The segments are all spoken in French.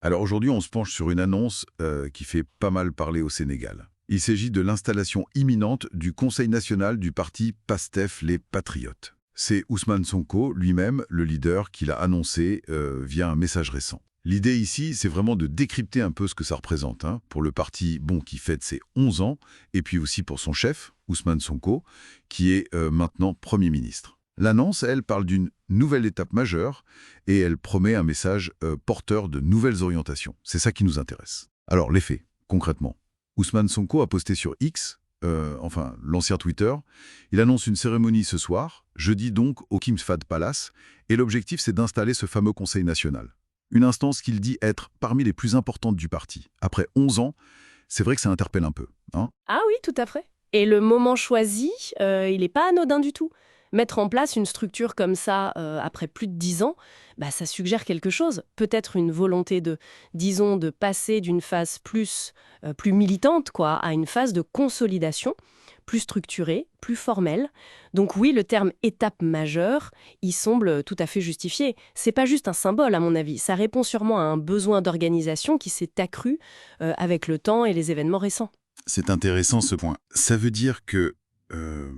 Alors aujourd'hui, on se penche sur une annonce qui fait pas mal parler au Sénégal. Il s'agit de l'installation imminente du Conseil national du parti PASTEF les Patriotes. C'est Ousmane Sonko lui-même, le leader, qui l'a annoncé via un message récent. L'idée ici, c'est vraiment de décrypter un peu ce que ça représente, hein, pour le parti qui fête ses 11 ans, et puis aussi pour son chef, Ousmane Sonko, qui est maintenant Premier ministre. L'annonce, elle, parle d'une nouvelle étape majeure et elle promet un message porteur de nouvelles orientations. C'est ça qui nous intéresse. Alors, les faits, concrètement. Ousmane Sonko a posté sur X, l'ancien Twitter, il annonce une cérémonie ce soir, jeudi donc au King's Fahd Palace, et l'objectif c'est d'installer ce fameux Conseil national. Une instance qu'il dit être parmi les plus importantes du parti. Après 11 ans, c'est vrai que ça interpelle un peu, hein. Ah oui, tout à fait. Et le moment choisi, il n'est pas anodin du tout. Mettre en place une structure comme ça, après plus de 10 ans, ça suggère quelque chose. Peut-être une volonté disons, de passer d'une phase plus militante, quoi, à une phase de consolidation, plus structurée, plus formelle. Donc oui, le terme étape majeure, il semble tout à fait justifié. C'est pas juste un symbole, à mon avis. Ça répond sûrement à un besoin d'organisation qui s'est accru avec le temps et les événements récents. C'est intéressant ce point. Ça veut dire que euh,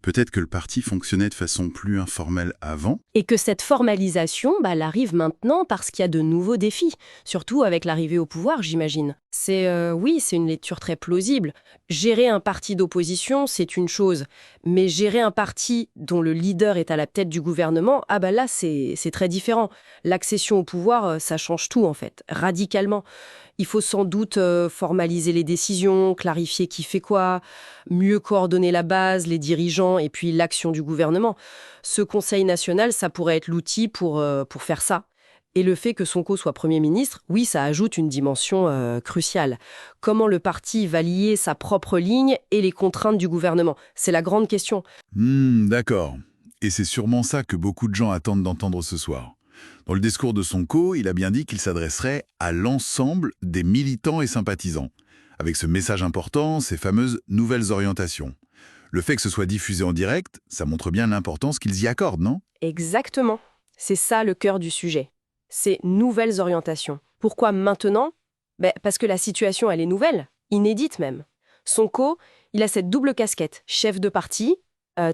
peut-être que le parti fonctionnait de façon plus informelle avant. Et que cette formalisation, elle arrive maintenant parce qu'il y a de nouveaux défis, surtout avec l'arrivée au pouvoir, j'imagine. Oui, c'est une lecture très plausible. Gérer un parti d'opposition, c'est une chose, mais gérer un parti dont le leader est à la tête du gouvernement, là, c'est très différent. L'accession au pouvoir, ça change tout, en fait, radicalement. Il faut sans doute formaliser les décisions, clarifier qui fait quoi, mieux coordonner la base, les dirigeants et puis l'action du gouvernement. Ce Conseil national, ça pourrait être l'outil pour faire ça. Et le fait que Sonko soit Premier ministre, oui, ça ajoute une dimension cruciale. Comment le parti va lier sa propre ligne et les contraintes du gouvernement? C'est la grande question. D'accord. Et c'est sûrement ça que beaucoup de gens attendent d'entendre ce soir. Dans le discours de Sonko, il a bien dit qu'il s'adresserait à l'ensemble des militants et sympathisants, avec ce message important, ces fameuses nouvelles orientations. Le fait que ce soit diffusé en direct, ça montre bien l'importance qu'ils y accordent, non? Exactement. C'est ça le cœur du sujet. Ces nouvelles orientations. Pourquoi maintenant? Parce que la situation, elle est nouvelle, inédite même. Sonko, il a cette double casquette, chef de parti,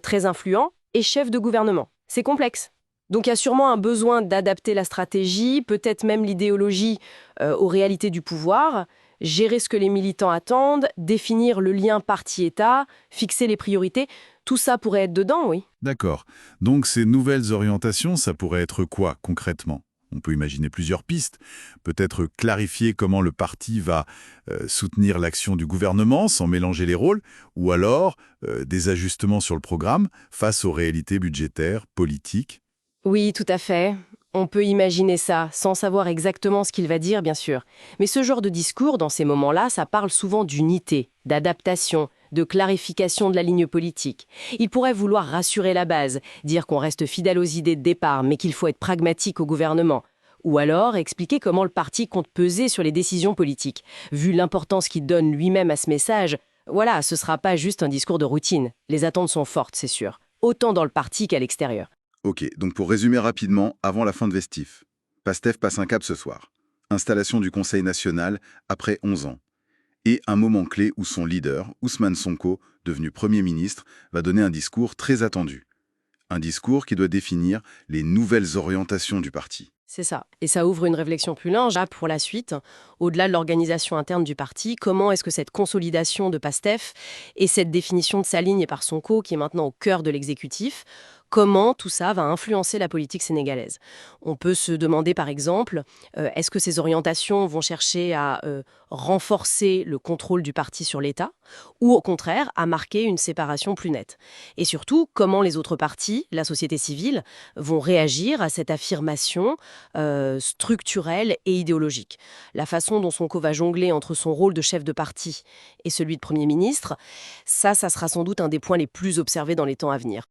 très influent, et chef de gouvernement. C'est complexe. Donc il y a sûrement un besoin d'adapter la stratégie, peut-être même l'idéologie aux réalités du pouvoir, gérer ce que les militants attendent, définir le lien parti-État, fixer les priorités. Tout ça pourrait être dedans, oui. D'accord. Donc ces nouvelles orientations, ça pourrait être quoi concrètement? On peut imaginer plusieurs pistes. Peut-être clarifier comment le parti va soutenir l'action du gouvernement sans mélanger les rôles, ou alors des ajustements sur le programme face aux réalités budgétaires, politiques. Oui, tout à fait. On peut imaginer ça, sans savoir exactement ce qu'il va dire, bien sûr. Mais ce genre de discours, dans ces moments-là, ça parle souvent d'unité, d'adaptation, de clarification de la ligne politique. Il pourrait vouloir rassurer la base, dire qu'on reste fidèle aux idées de départ, mais qu'il faut être pragmatique au gouvernement. Ou alors expliquer comment le parti compte peser sur les décisions politiques. Vu l'importance qu'il donne lui-même à ce message, voilà, ce sera pas juste un discours de routine. Les attentes sont fortes, c'est sûr. Autant dans le parti qu'à l'extérieur. Ok, donc pour résumer rapidement, avant la fin de Vestif, PASTEF passe un cap ce soir. Installation du Conseil national après 11 ans. Et un moment clé où son leader, Ousmane Sonko, devenu Premier ministre, va donner un discours très attendu. Un discours qui doit définir les nouvelles orientations du parti. C'est ça. Et ça ouvre une réflexion plus large pour la suite. Au-delà de l'organisation interne du parti, comment est-ce que cette consolidation de PASTEF et cette définition de sa ligne par Sonko, qui est maintenant au cœur de l'exécutif, comment tout ça va influencer la politique sénégalaise? On peut se demander par exemple, est-ce que ces orientations vont chercher à renforcer le contrôle du parti sur l'État ou au contraire à marquer une séparation plus nette? Et surtout, comment les autres partis, la société civile, vont réagir à cette affirmation structurelle et idéologique? La façon dont Sonko va jongler entre son rôle de chef de parti et celui de Premier ministre, ça sera sans doute un des points les plus observés dans les temps à venir.